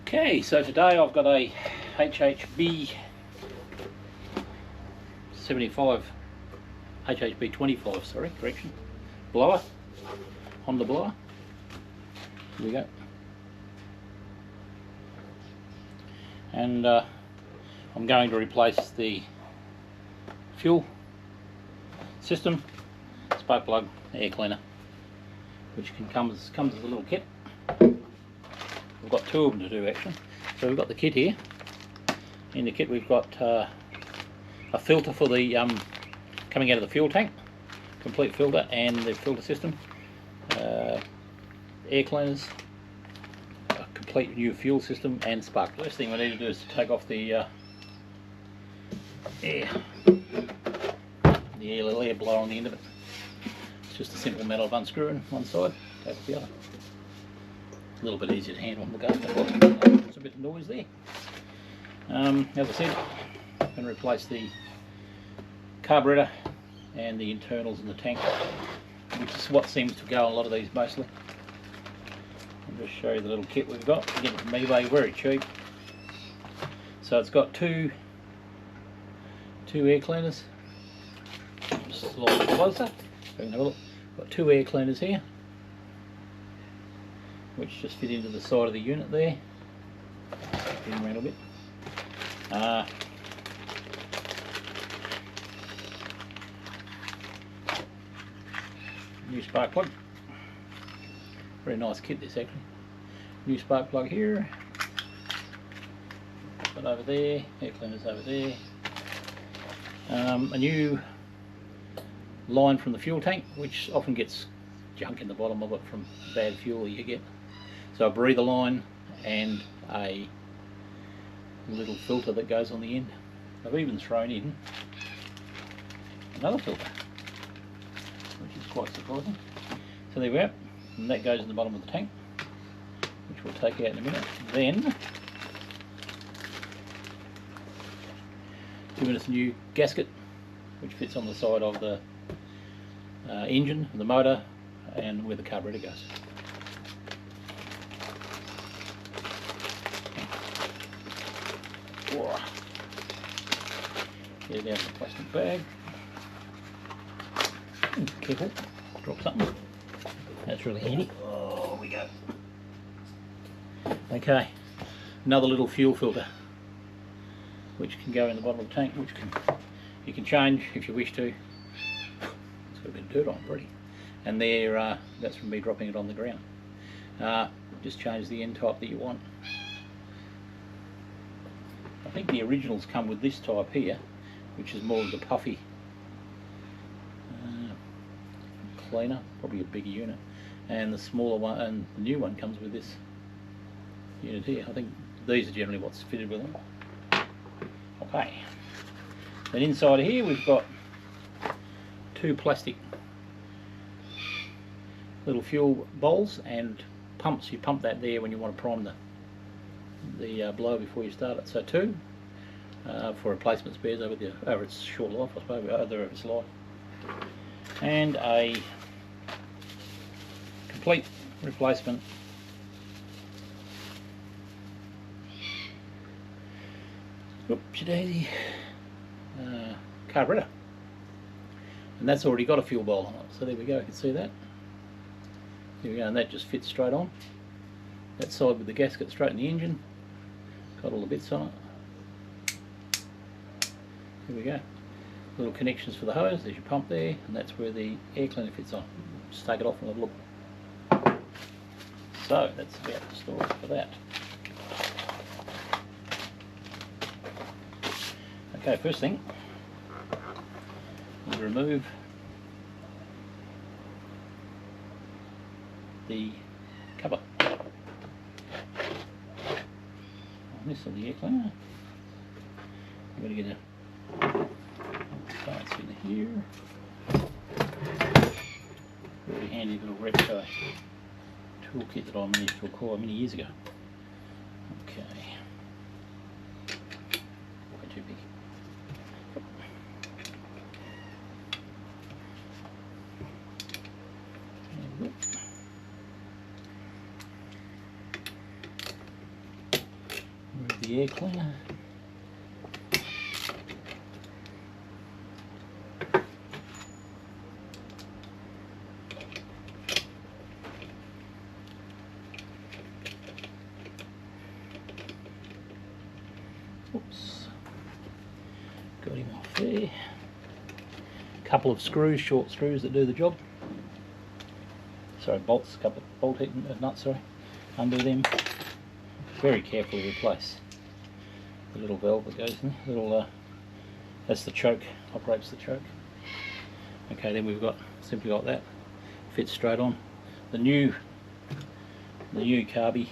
Okay, so today I've got a HHB25, HHB25, sorry, correction, blower, Honda blower. Here we go. And I'm going to replace the fuel system, spark plug, air cleaner, which comes as a little kit. We've got two of them to do actually. So we've got the kit here. In the kit we've got a filter for the coming out of the fuel tank, complete filter, and the filter system, air cleaners, a complete new fuel system, and spark plug. First thing we need to do is to take off the little air blower on the end of it. It's just a simple metal of unscrewing one side, take off the other. A little bit easier to handle on the go. There's a bit of noise there. As I said, I'm going to replace the carburettor and the internals in the tank, which is what seems to go on a lot of these mostly. I'll just show you the little kit we've got. We get it from eBay, very cheap. So it's got two air cleaners. Just a little bit closer. Have a look. Got two air cleaners here, which just fit into the side of the unit there. Spin around a bit. New spark plug. Very nice kit this actually. New spark plug here. Got over there. Air cleaners over there. A new line from the fuel tank, which often gets junk in the bottom of it from bad fuel you get. So a breather line and a little filter that goes on the end. I've even thrown in another filter, which is quite surprising. So there we go, and that goes in the bottom of the tank, which we'll take out in a minute. Then, giving us a new gasket, which fits on the side of the engine, the motor, and where the carburettor goes. Get it out of the plastic bag. Careful, drop something. That's really handy. Oh, we go. Okay, another little fuel filter, which can go in the bottom of the tank, which you can change if you wish to. It's got a bit of dirt on it already, and there, that's from me dropping it on the ground. Just change the end type that you want. I think the originals come with this type here, which is more of the puffy cleaner, probably a bigger unit, and the smaller one and the new one comes with this unit here. I think these are generally what's fitted with them. Okay, then inside here we've got two plastic little fuel bowls and pumps. You pump that there when you want to prime the blower before you start it. So two for replacement spares over its short life, I suppose, over its life, and a complete replacement oopsie-daisy carburettor, and that's already got a fuel bowl on it. So there we go, you can see that. There we go, and that just fits straight on. That side with the gasket straight in the engine, got all the bits on it. Here we go. Little connections for the hose, there's your pump there, and that's where the air cleaner fits on. Just take it off and have a look. So that's about the story for that. Okay, first thing, we'll remove the cover on this on the air cleaner. I'm going to get a parts in here. Very handy little recto toolkit that I managed to acquire many years ago. Okay. Way too big. the air cleaner. Oops, got him off there. Couple of screws, short screws that do the job. Sorry, bolts, a couple of bolt nuts, sorry, under them. Very carefully replace the little valve that goes in there. Little, that's the choke, operates the choke. Okay, then we've got simply like that, fits straight on. The new carby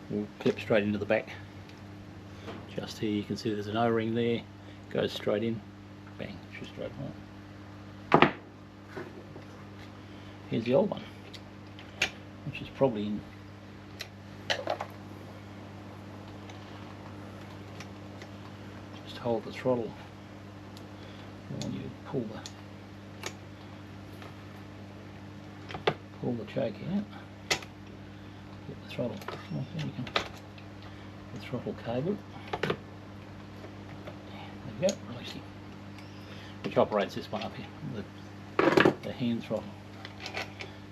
will clip straight into the back. Just here you can see there's an O-ring there, goes straight in, bang, shoot straight on. Here's the old one, which is probably in just hold the throttle. And you pull the choke out, get the throttle. Oh, there you go. The throttle cable. There we go, release it. Which operates this one up here, the hand throttle.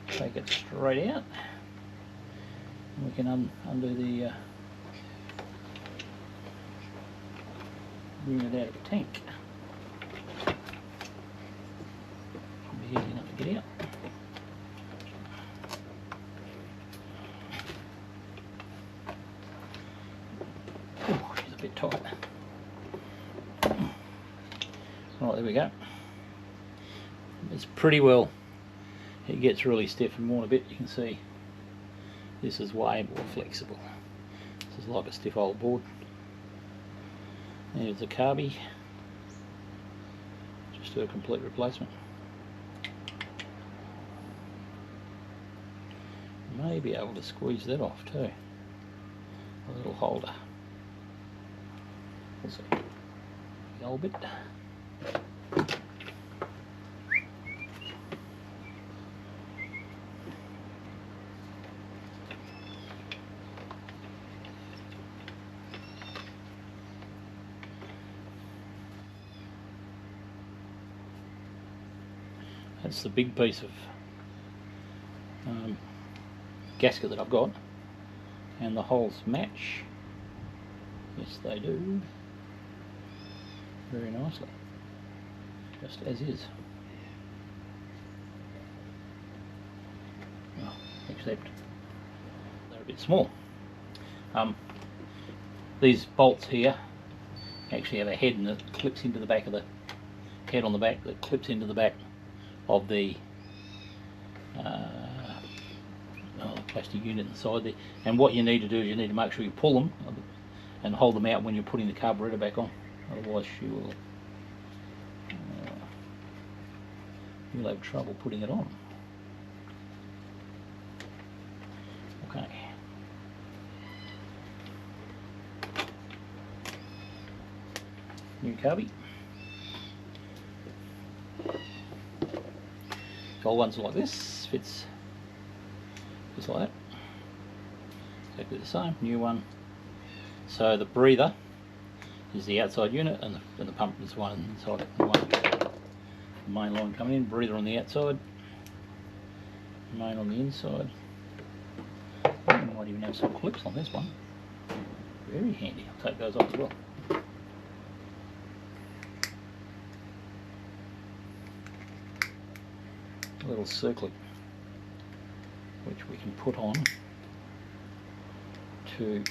Take it straight out, and we can undo the bring it out of the tank. Should be easy enough to get out. Oh, she's a bit tight. Right, there we go. It's pretty well. It gets really stiff and worn a bit. You can see this is way more flexible. This is like a stiff old board. There's the carby. Just do a complete replacement. May be able to squeeze that off too. A little holder. We'll see. The old bit. That's the big piece of gasket that I've got, and the holes match. Yes, they do. Very nicely, just as is. Well, except they're a bit small. These bolts here actually have a head and it clips into the back of the head on the back that clips into the back of the plastic unit inside there. And what you need to do is you need to make sure you pull them and hold them out when you're putting the carburettor back on. Otherwise you'll have trouble putting it on. Okay. New carby. Old ones like this, fits just like that. Exactly the same. New one. So the breather is the outside unit, and the pump is one inside it. The main line coming in. Breather on the outside. Main on the inside. I might even have some clips on this one. Very handy. I'll take those off as well. A little circlet which we can put on to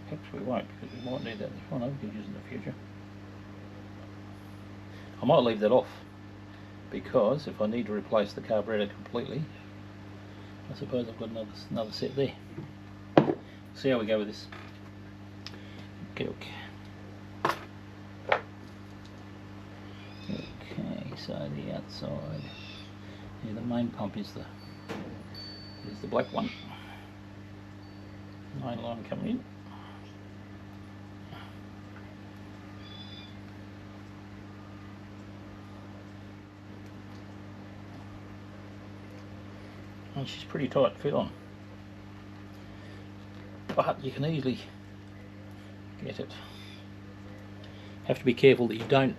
perhaps we won't, because we might need that in the front. We can use it in the future. I might leave that off, because if I need to replace the carburettor completely, I suppose I've got another set there. See how we go with this. Okay, so the outside, yeah, the main pump is the black one. Main line coming in. and she's pretty tight to fit on, but you can easily get it. Have to be careful that you don't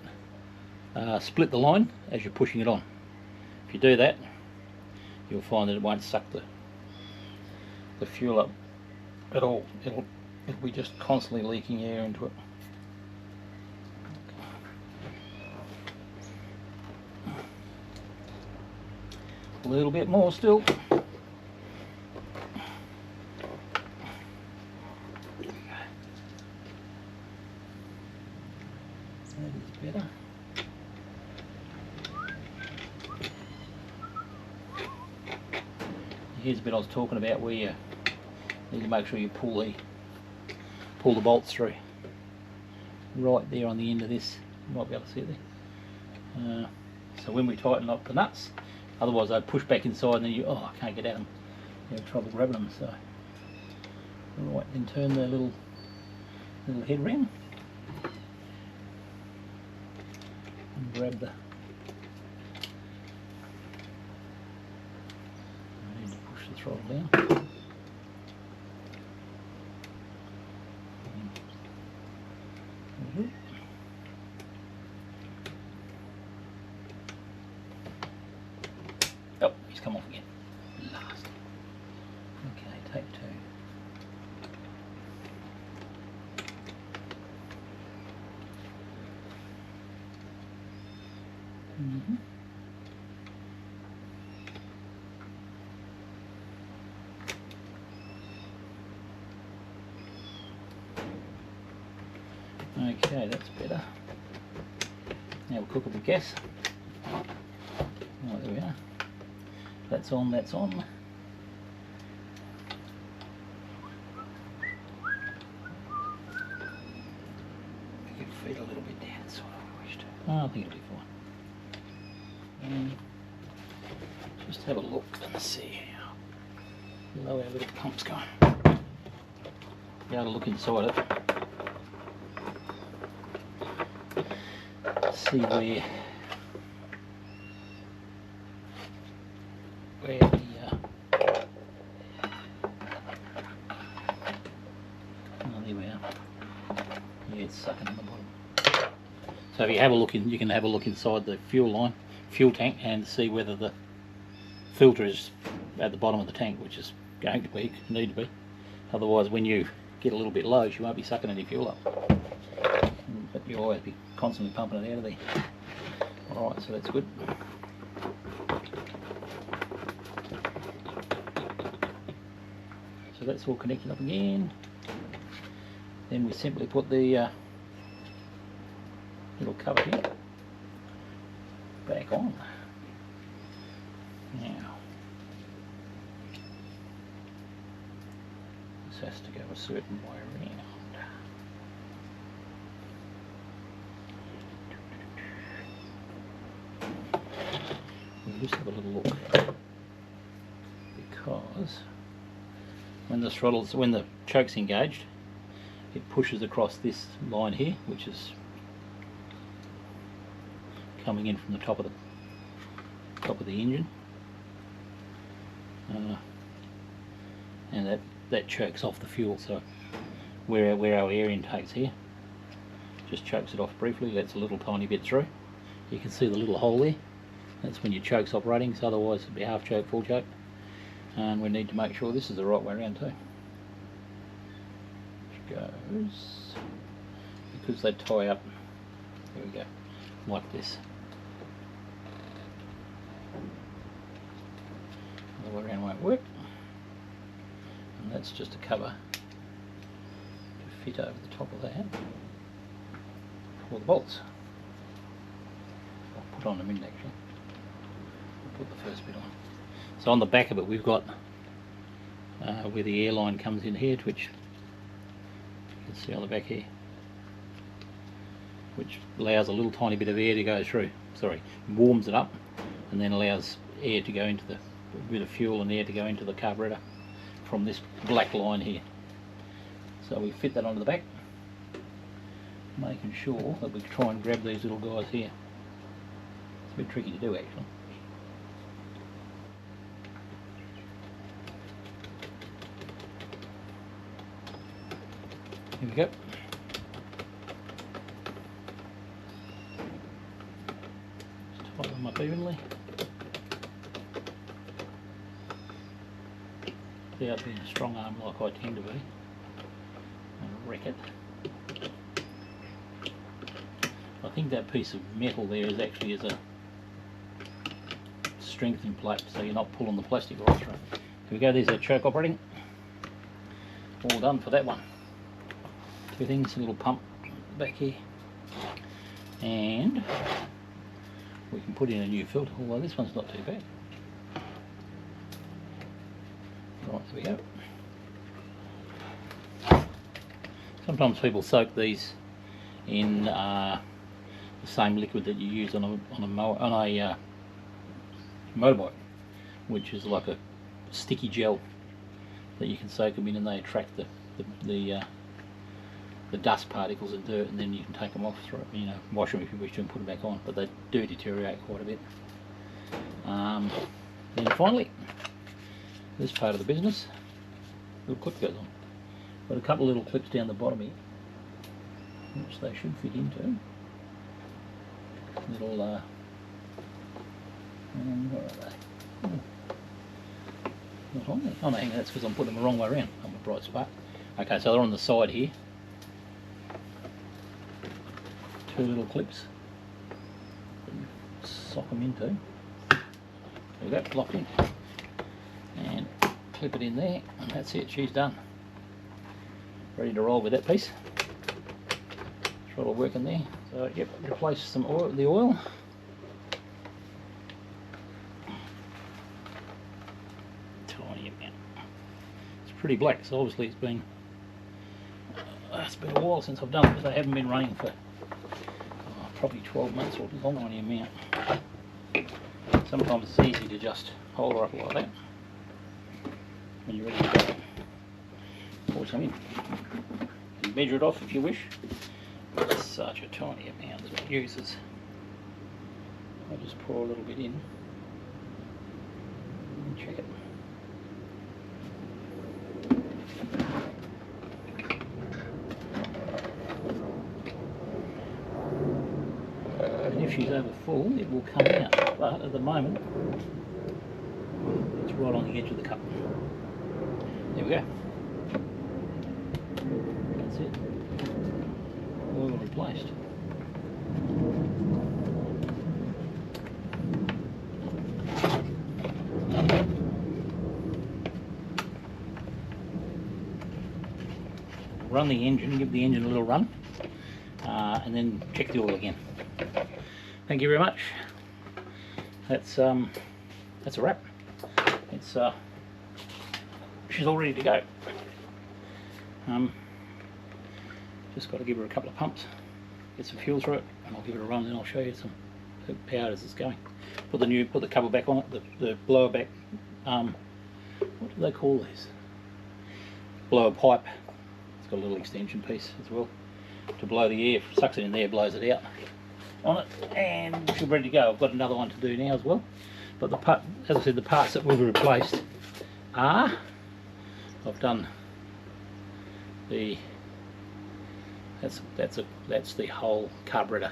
split the line as you're pushing it on. If you do that, you'll find that it won't suck the fuel up at all. It'll be just constantly leaking air into it. A little bit more still. That is better. Here's a bit I was talking about where you need to make sure you pull the bolts through. Right there on the end of this, you might be able to see it there. So when we tighten up the nuts, otherwise they push back inside and then you, oh, I can't get at them. You have trouble grabbing them. So, right, then turn the little head ring and grab the. I need to push the throttle down. Oh, he's come off again. Last. Okay, take two. Okay, that's better. Now we'll cook up the gas. Oh, there we are. That's on, that's on. Make it feed a little bit down, so I wish to. Oh, I think it'll be fine. Just have a look and see how low our little pump's going. Be able to look inside it. See where the oh, there we are. Yeah, it's sucking in the bottom. So if you have a look in, you can have a look inside the fuel tank and see whether the filter is at the bottom of the tank, which is going to be, need to be. Otherwise, when you get a little bit low, you won't be sucking any fuel up. But you'll always be constantly pumping it out of there. Alright, so that's good. So that's all connected up again. Then we simply put the little cover here back on. Now, this has to go a certain way around. We'll just have a little look, because when the choke's engaged, it pushes across this line here, which is coming in from the top of the engine, and that chokes off the fuel. So where our air intake's here, just chokes it off briefly, lets a little tiny bit through. You can see the little hole there. That's when your choke's operating, so otherwise it'd be half choke, full choke. And we need to make sure this is the right way around too. Which goes, because they tie up, there we go, like this. The way around won't work. And that's just a cover to fit over the top of that for the bolts. I'll put on a minute actually. Put the first bit on. So on the back of it we've got where the airline comes in here, which you can see on the back here, which allows a little tiny bit of air to go through. Sorry, warms it up and then allows air to go into a bit of fuel and air to go into the carburettor from this black line here. So we fit that onto the back, making sure that we try and grab these little guys here. It's a bit tricky to do actually. Here we go. Just tie them up evenly. Without being a strong arm like I tend to be, and wreck it. I think that piece of metal there is actually as a strengthening plate, so you're not pulling the plastic right through. Here we go, there's our choke operating. All done for that one. Two things, a little pump back here, and we can put in a new filter, although this one's not too bad. Right, there we go. Sometimes people soak these in the same liquid that you use on a motorbike, which is like a sticky gel that you can soak them in, and they attract the dust particles and dirt, and then you can take them off through it. You know, wash them if you wish to and put them back on, but they do deteriorate quite a bit. Then finally, this part of the business, little clip goes on. Got a couple of little clips down the bottom here, which they should fit into. Little, where are they? Oh, not on there. Oh no, hang on, that's because I'm putting them the wrong way around. I'm a bright spot. Okay, so they're on the side here. Two little clips. Sock them into. There we go, locked in. And clip it in there, and that's it, she's done. Ready to roll with that piece. Throttle working there. So yep, replace some oil, the oil. Tiny amount. It's pretty black, so obviously it's been a while since I've done it, because they haven't been running for probably 12 months or longer on the amount. Sometimes it's easy to just hold her up like that when you're ready to go. Pour some in. You can measure it off if you wish. It's such a tiny amount that it uses. I'll just pour a little bit in and check it. And if she's over full, it will come out, but at the moment it's right on the edge of the cup. There we go. That's it. Oil replaced. Run the engine, give the engine a little run, and then check the oil again. Thank you very much. That's a wrap. It's she's all ready to go. Just got to give her a couple of pumps, get some fuel through it, and I'll give it a run, and I'll show you some power as it's going. Put the cover back on it, the blower back. What do they call these? Blower pipe. It's got a little extension piece as well to blow the air. Sucks it in there, blows it out on it, and she's ready to go. I've got another one to do now as well. But as I said, the parts that we've replaced are, I've done the, that's the whole carburettor,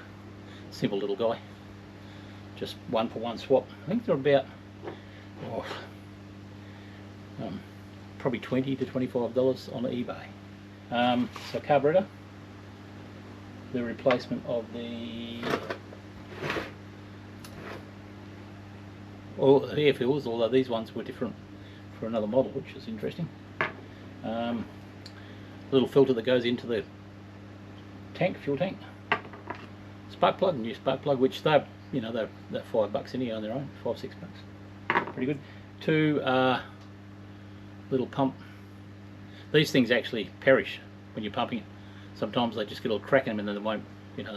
simple little guy, just one for one swap. I think they're about probably $20 to $25 on eBay. So carburettor, the replacement of the air fills, although these ones were different for another model, which is interesting. Little filter that goes into the tank, fuel tank. Spark plug, new spark plug, which they're $5 anyhow on their own, $5, $6. Pretty good. Two little pump. These things actually perish when you're pumping it. Sometimes they just get all crack in them, and then they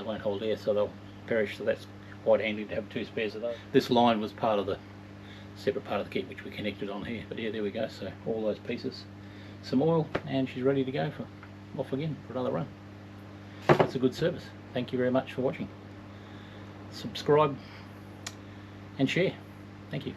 won't hold air, so they'll perish. So that's quite handy to have two spares of those. This line was part of the separate part of the kit which we connected on here. But yeah, there we go. So all those pieces, some oil, and she's ready to go off again for another run. That's a good service. Thank you very much for watching. Subscribe and share. Thank you.